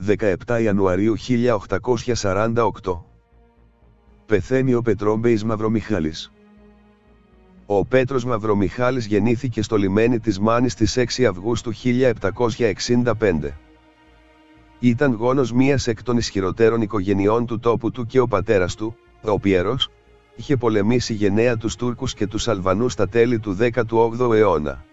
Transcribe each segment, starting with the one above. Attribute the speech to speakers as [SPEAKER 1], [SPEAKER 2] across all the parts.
[SPEAKER 1] 17 Ιανουαρίου 1848. Πεθαίνει ο Πετρόμπεης Μαυρομιχάλης. Ο Πέτρος Μαυρομιχάλης γεννήθηκε στο λιμένι της Μάνης στις 6 Αυγούστου 1765. Ήταν γόνος μίας εκ των ισχυροτέρων οικογενειών του τόπου του και ο πατέρας του, ο Πιέρος, είχε πολεμήσει γενναία τους Τούρκους και τους Αλβανούς στα τέλη του 18ου αιώνα.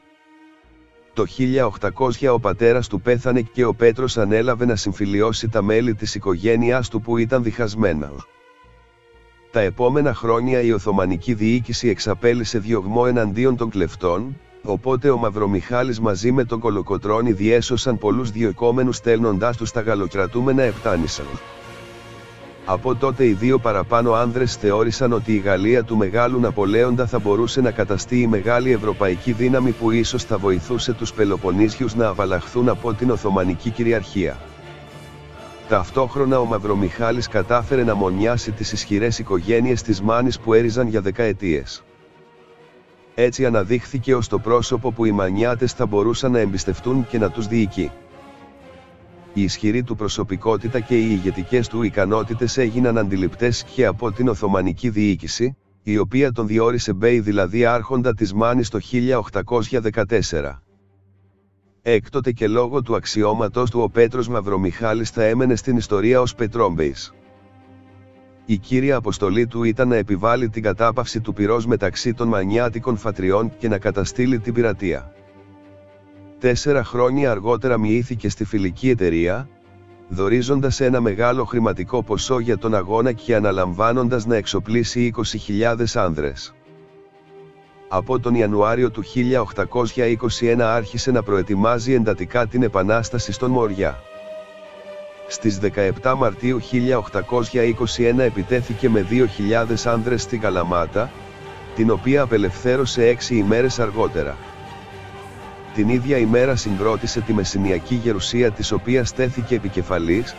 [SPEAKER 1] Το 1800 ο πατέρας του πέθανε και ο Πέτρος ανέλαβε να συμφιλιώσει τα μέλη της οικογένειάς του που ήταν διχασμένα. Τα επόμενα χρόνια η Οθωμανική διοίκηση εξαπέλυσε διωγμό εναντίον των κλεφτών, οπότε ο Μαυρομιχάλης μαζί με τον Κολοκοτρώνη διέσωσαν πολλούς διωκόμενους στέλνοντάς τους τα γαλλοκρατούμενα επτάνησαν. Από τότε οι δύο παραπάνω άνδρες θεώρησαν ότι η Γαλλία του Μεγάλου Ναπολέοντα θα μπορούσε να καταστεί η μεγάλη ευρωπαϊκή δύναμη που ίσως θα βοηθούσε τους Πελοποννήσιους να απαλλαχθούν από την Οθωμανική κυριαρχία. Ταυτόχρονα ο Μαυρομιχάλης κατάφερε να μονιάσει τις ισχυρές οικογένειες της Μάνης που έριζαν για δεκαετίες. Έτσι αναδείχθηκε ως το πρόσωπο που οι Μανιάτες θα μπορούσαν να εμπιστευτούν και να τους διοικεί. Η ισχυρή του προσωπικότητα και οι ηγετικές του ικανότητες έγιναν αντιληπτές και από την Οθωμανική διοίκηση, η οποία τον διόρισε μπέι, δηλαδή άρχοντα της Μάνης το 1814. Έκτοτε και λόγω του αξιώματος του ο Πέτρος Μαυρομιχάλης θα έμενε στην ιστορία ως Πετρόμπεης. Η κύρια αποστολή του ήταν να επιβάλει την κατάπαυση του πυρός μεταξύ των μανιάτικων φατριών και να καταστήλει την πειρατεία. 4 χρόνια αργότερα μοιήθηκε στη φιλική εταιρεία, δωρίζοντας ένα μεγάλο χρηματικό ποσό για τον αγώνα και αναλαμβάνοντας να εξοπλίσει 20.000 άνδρες. Από τον Ιανουάριο του 1821 άρχισε να προετοιμάζει εντατικά την επανάσταση στον Μοριά. Στις 17 Μαρτίου 1821 επιτέθηκε με 2.000 άνδρες στην Καλαμάτα, την οποία απελευθέρωσε 6 ημέρες αργότερα. Την ίδια ημέρα συγκρότησε τη Μεσσηνιακή Γερουσία, της οποίας τέθηκε επικεφαλής,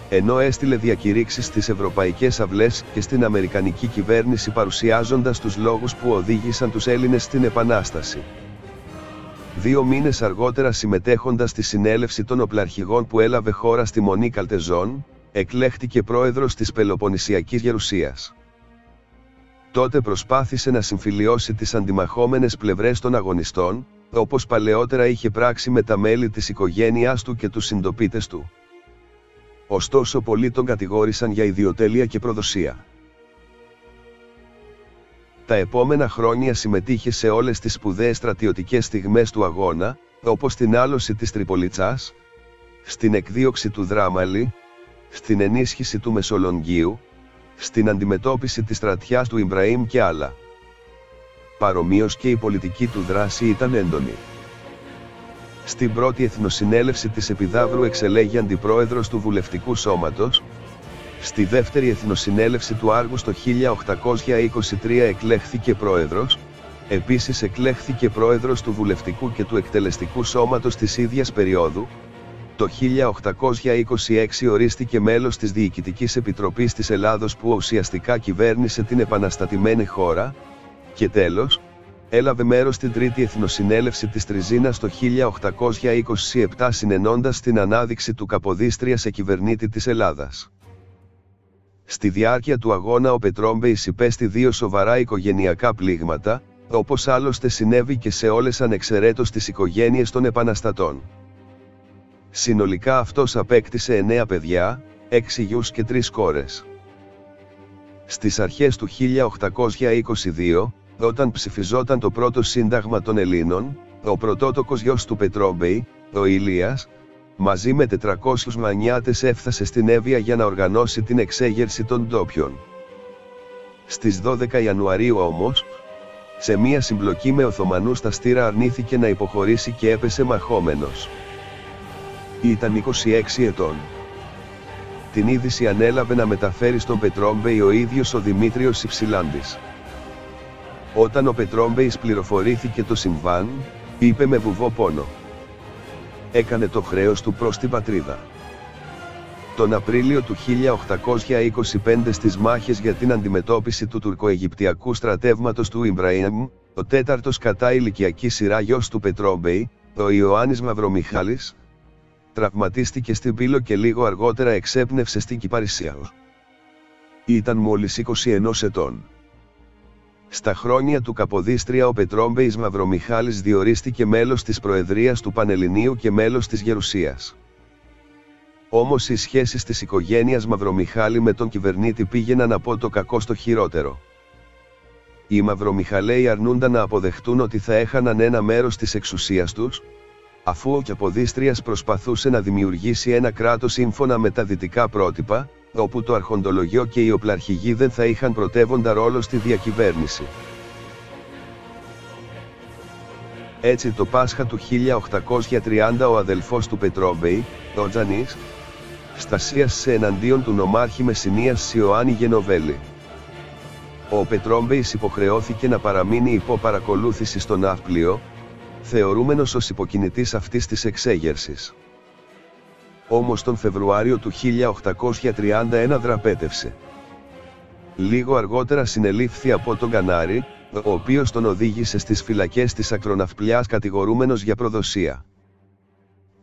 [SPEAKER 1] ενώ έστειλε διακηρύξεις στις ευρωπαϊκές αυλές και στην αμερικανική κυβέρνηση παρουσιάζοντας τους λόγους που οδήγησαν τους Έλληνες στην Επανάσταση. 2 μήνες αργότερα, συμμετέχοντας στη συνέλευση των οπλαρχηγών που έλαβε χώρα στη Μονή Καλτεζών, εκλέχτηκε πρόεδρος της Πελοποννησιακής Γερουσίας. Τότε προσπάθησε να συμφιλιώσει τις αντιμαχόμενες πλευρές των αγωνιστών, όπως παλαιότερα είχε πράξει με τα μέλη της οικογένειάς του και τους συντοπίτες του. Ωστόσο πολλοί τον κατηγόρησαν για ιδιοτέλεια και προδοσία. Τα επόμενα χρόνια συμμετείχε σε όλες τις σπουδαίες στρατιωτικές στιγμές του αγώνα, όπως την άλωση της Τριπολιτσάς, στην εκδίωξη του Δράμαλη, στην ενίσχυση του Μεσολογγίου, στην αντιμετώπιση της στρατιάς του Ιμπραήμ και άλλα. Παρομοίως και η πολιτική του δράση ήταν έντονη. Στην πρώτη Εθνοσυνέλευση της Επιδαύρου εξελέγει αντιπρόεδρος του Βουλευτικού Σώματος, στη δεύτερη Εθνοσυνέλευση του Αύγουστο 1823 εκλέχθηκε πρόεδρος, επίσης εκλέχθηκε πρόεδρος του Βουλευτικού και του Εκτελεστικού Σώματος της ίδιας περίοδου. Το 1826 ορίστηκε μέλος της Διοικητικής Επιτροπής της Ελλάδος που ουσιαστικά κυβέρνησε την επαναστατημένη χώρα, και τέλος, έλαβε μέρος στην Τρίτη Εθνοσυνέλευση της Τριζίνας το 1827 συνενώντας την ανάδειξη του Καποδίστρια σε κυβερνήτη της Ελλάδας. Στη διάρκεια του αγώνα ο Πετρόμπεης υπέστη 2 σοβαρά οικογενειακά πλήγματα, όπως άλλωστε συνέβη και σε όλες ανεξαιρέτως τις οικογένειες των επαναστατών. Συνολικά αυτός απέκτησε 9 παιδιά, 6 γιους και 3 κόρες. Στις αρχές του 1822, όταν ψηφιζόταν το πρώτο Σύνταγμα των Ελλήνων, ο πρωτότοκος γιος του Πετρόμπεη, ο Ηλίας, μαζί με 400 μανιάτες έφτασε στην Εύβοια για να οργανώσει την εξέγερση των ντόπιων. Στις 12 Ιανουαρίου όμως, σε μία συμπλοκή με Οθωμανούς στα Στήρα αρνήθηκε να υποχωρήσει και έπεσε μαχόμενος. Ήταν 26 ετών. Την είδηση ανέλαβε να μεταφέρει στον Πετρόμπεη ο ίδιος ο Δημήτριος Υψηλάντης. Όταν ο Πετρόμπεης πληροφορήθηκε το συμβάν, είπε με βουβό πόνο: έκανε το χρέος του προς την πατρίδα. Τον Απρίλιο του 1825 στις μάχες για την αντιμετώπιση του τουρκοαιγυπτιακού στρατεύματος του Ιμπραήμ, ο τέταρτος κατά ηλικιακή σειρά γιος του Πετρόμπεη, ο Ιωάννης Μαυρομιχάλης, τραυματίστηκε στην Πύλο και λίγο αργότερα εξέπνευσε στην Κυπαρισία. Ήταν μόλις 21 ετών. Στα χρόνια του Καποδίστρια ο Πετρόμπεης Μαυρομιχάλης διορίστηκε μέλος της Προεδρίας του Πανελληνίου και μέλος της Γερουσίας. Όμως οι σχέσεις της οικογένειας Μαυρομιχάλη με τον κυβερνήτη πήγαιναν από το κακό στο χειρότερο. Οι Μαυρομιχαλαίοι αρνούνταν να αποδεχτούν ότι θα έχαναν ένα μέρος της εξουσίας τους, αφού ο Καποδίστριας προσπαθούσε να δημιουργήσει ένα κράτος σύμφωνα με τα δυτικά πρότυπα, όπου το αρχοντολογιό και οι οπλαρχηγοί δεν θα είχαν πρωτεύοντα ρόλο στη διακυβέρνηση. Έτσι το Πάσχα του 1830 ο αδελφός του Πετρόμπεη, ο Τζανής, στασίασε εναντίον του νομάρχη Μεσσηνίας Ιωάννη Γενοβέλη. Ο Πετρόμπεης υποχρεώθηκε να παραμείνει υπό παρακολούθηση στο ναύπλιο, θεωρούμενος ως υποκινητής αυτής της εξέγερσης. Όμως τον Φεβρουάριο του 1831 δραπέτευσε. Λίγο αργότερα συνελήφθη από τον Κανάρη, ο οποίος τον οδήγησε στις φυλακές της Ακροναυπλιάς κατηγορούμενος για προδοσία.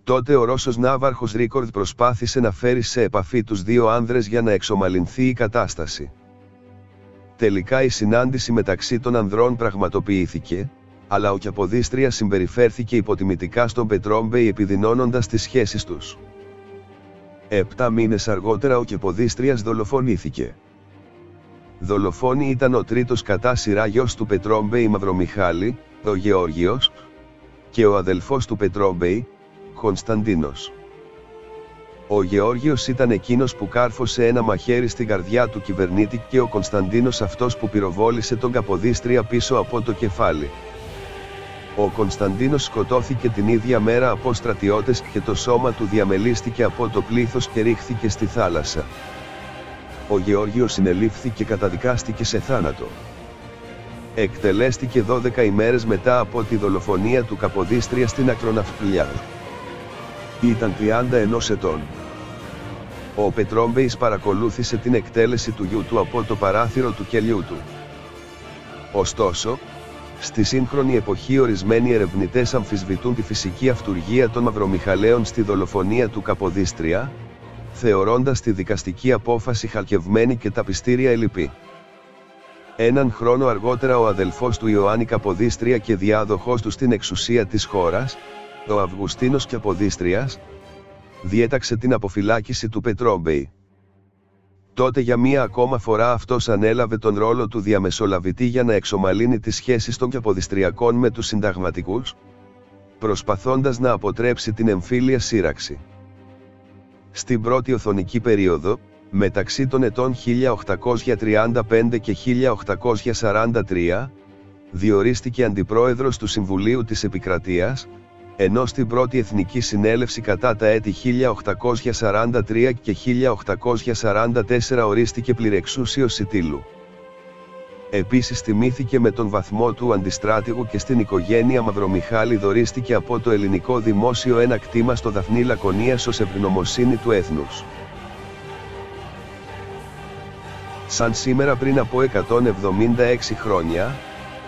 [SPEAKER 1] Τότε ο Ρώσος ναύαρχος Ρίκορντ προσπάθησε να φέρει σε επαφή τους δύο άνδρες για να εξομαλυνθεί η κατάσταση. Τελικά η συνάντηση μεταξύ των ανδρών πραγματοποιήθηκε, αλλά ο Καποδίστριας συμπεριφέρθηκε υποτιμητικά στον Πετρόμπεη επιδεινώνοντας τις σχέσεις τους. 7 μήνες αργότερα ο Καποδίστριας δολοφονήθηκε. Δολοφόνοι ήταν ο τρίτος κατά σειρά γιος του Πετρόμπεη Μαυρομιχάλη, ο Γεώργιος, και ο αδελφός του Πετρόμπεη, Κωνσταντίνος. Ο Γεώργιος ήταν εκείνος που κάρφωσε ένα μαχαίρι στην καρδιά του κυβερνήτη και ο Κωνσταντίνος αυτός που πυροβόλησε τον Καποδίστρια πίσω από το κεφάλι. Ο Κωνσταντίνος σκοτώθηκε την ίδια μέρα από στρατιώτες και το σώμα του διαμελίστηκε από το πλήθος και ρίχθηκε στη θάλασσα. Ο Γεώργιος συνελήφθη και καταδικάστηκε σε θάνατο. Εκτελέστηκε 12 ημέρες μετά από τη δολοφονία του Καποδίστρια στην Ακροναυπλιά. Ήταν 31 ετών. Ο Πετρόμπεης παρακολούθησε την εκτέλεση του γιου του από το παράθυρο του κελιού του. Ωστόσο, στη σύγχρονη εποχή ορισμένοι ερευνητές αμφισβητούν τη φυσική αυτουργία των Μαυρομιχαλαίων στη δολοφονία του Καποδίστρια, θεωρώντας τη δικαστική απόφαση χαλκευμένη και τα πιστήρια ελλειπή. Έναν χρόνο αργότερα ο αδελφός του Ιωάννη Καποδίστρια και διάδοχός του στην εξουσία της χώρας, ο Αυγουστίνος Καποδίστριας, διέταξε την αποφυλάκηση του Πετρόμπεη. Τότε για μία ακόμα φορά αυτός ανέλαβε τον ρόλο του διαμεσολαβητή για να εξομαλύνει τις σχέσεις των Καποδιστριακών με τους συνταγματικούς, προσπαθώντας να αποτρέψει την εμφύλια σύραξη. Στην πρώτη οθωνική περίοδο, μεταξύ των ετών 1835 και 1843, διορίστηκε αντιπρόεδρος του Συμβουλίου της Επικρατείας, ενώ στην πρώτη Εθνική Συνέλευση κατά τα έτη 1843 και 1844 ορίστηκε πληρεξούσιος Σιτήλου. Επίσης τιμήθηκε με τον βαθμό του αντιστράτηγου και στην οικογένεια Μαυρομιχάλη δωρίστηκε από το ελληνικό δημόσιο ένα κτήμα στο Δαφνί Λακωνίας ως ευγνωμοσύνη του έθνους. Σαν σήμερα πριν από 176 χρόνια,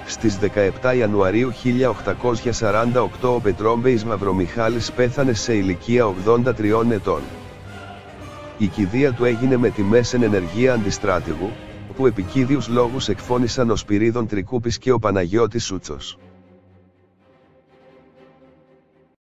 [SPEAKER 1] στις 17 Ιανουαρίου 1848 ο Πετρόμπεης Μαυρομιχάλης πέθανε σε ηλικία 83 ετών. Η κηδεία του έγινε με τιμές εν ενεργεία αντιστράτηγου, που επικίδιους λόγους εκφώνησαν ο Σπυρίδων Τρικούπης και ο Παναγιώτης Σούτσος.